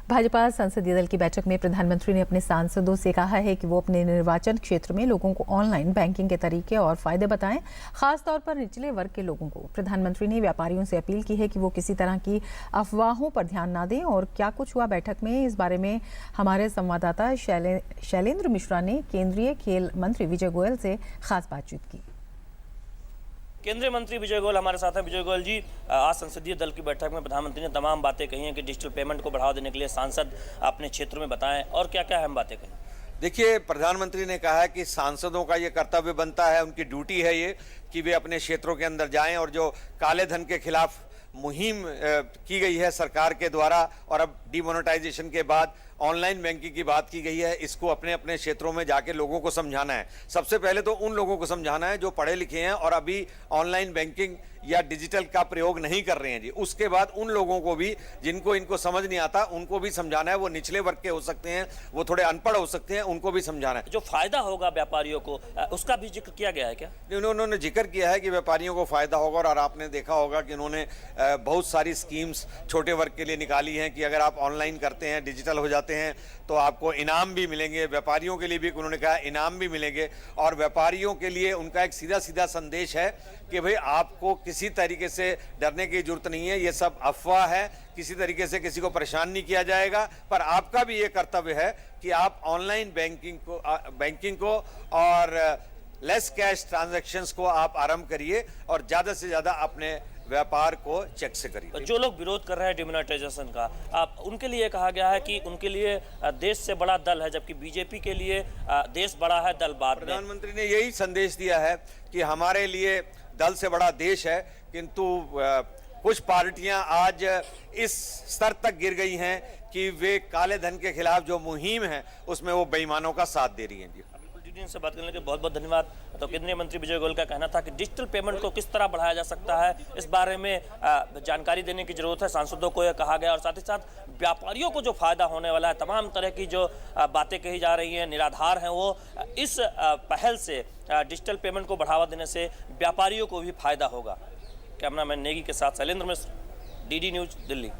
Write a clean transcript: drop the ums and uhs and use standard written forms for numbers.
भाजपा संसदीय दल की बैठक में प्रधानमंत्री ने अपने सांसदों से कहा है कि वो अपने निर्वाचन क्षेत्र में लोगों को ऑनलाइन बैंकिंग के तरीके और फायदे बताएं, खासतौर पर निचले वर्ग के लोगों को। प्रधानमंत्री ने व्यापारियों से अपील की है कि वो किसी तरह की अफवाहों पर ध्यान न दें। और क्या कुछ हुआ बैठक में, इस बारे में हमारे संवाददाता शैलेंद्र मिश्रा ने केंद्रीय खेल मंत्री विजय गोयल से खास बातचीत की। केंद्रीय मंत्री विजय गोयल हमारे साथ हैं। विजय गोयल जी, आज संसदीय दल की बैठक में प्रधानमंत्री ने तमाम बातें कही हैं कि डिजिटल पेमेंट को बढ़ावा देने के लिए सांसद अपने क्षेत्रों में बताएं, और क्या क्या अहम बातें कही? देखिए, प्रधानमंत्री ने कहा है कि सांसदों का ये कर्तव्य बनता है, उनकी ड्यूटी है ये कि वे अपने क्षेत्रों के अंदर जाएं और जो काले धन के खिलाफ मुहिम की गई है सरकार के द्वारा और अब डीमोनेटाइजेशन के बाद ऑनलाइन बैंकिंग की बात की गई है, इसको अपने अपने क्षेत्रों में जाके लोगों को समझाना है। सबसे पहले तो उन लोगों को समझाना है जो पढ़े लिखे हैं और अभी ऑनलाइन बैंकिंग या डिजिटल का प्रयोग नहीं कर रहे हैं जी। उसके बाद उन लोगों को भी जिनको इनको समझ नहीं आता, उनको भी समझाना है। वो निचले वर्ग के हो सकते हैं, वो थोड़े अनपढ़ हो सकते हैं, उनको भी समझाना है। जो फायदा होगा व्यापारियों को, उसका भी जिक्र किया गया है क्या? उन्होंने जिक्र किया है कि व्यापारियों को फायदा होगा और आपने देखा होगा कि उन्होंने बहुत सारी स्कीम्स छोटे वर्ग के लिए निकाली हैं कि अगर आप ऑनलाइन करते हैं, डिजिटल हो जाते हैं तो आपको इनाम भी मिलेंगे। व्यापारियों के लिए भी उन्होंने कहा इनाम भी मिलेंगे। और व्यापारियों के लिए उनका एक सीधा सीधा संदेश है कि भाई आपको किसी तरीके से डरने की जरूरत नहीं है, ये सब अफवाह है, किसी तरीके से किसी को परेशान नहीं किया जाएगा। पर आपका भी ये कर्तव्य है कि आप ऑनलाइन बैंकिंग को और लेस कैश ट्रांजैक्शंस को आप आरंभ करिए और ज़्यादा से ज़्यादा अपने व्यापार को चेक से करिए। जो लोग विरोध कर रहे हैं डिमोनेटाइजेशन का, उनके लिए कहा गया है कि उनके लिए देश से बड़ा दल है, जबकि बीजेपी के लिए देश बड़ा है, दल बाद में। प्रधानमंत्री ने यही संदेश दिया है कि हमारे लिए दल से बड़ा देश है, किंतु कुछ पार्टियां आज इस स्तर तक गिर गई हैं कि वे काले धन के खिलाफ जो मुहिम है उसमें वो बेईमानों का साथ दे रही हैं जी। से बात करने के बहुत बहुत धन्यवाद। तो केंद्रीय मंत्री विजय गोयल का कहना था कि डिजिटल पेमेंट को किस तरह बढ़ाया जा सकता है, इस बारे में जानकारी देने की जरूरत है, सांसदों को यह कहा गया। और साथ ही साथ व्यापारियों को जो फायदा होने वाला है, तमाम तरह की जो बातें कही जा रही हैं, निराधार हैं, वो इस पहल से, डिजिटल पेमेंट को बढ़ावा देने से व्यापारियों को भी फायदा होगा। कैमरामैन नेगी के साथ शैलेंद्र मिश्र, DD न्यूज, दिल्ली।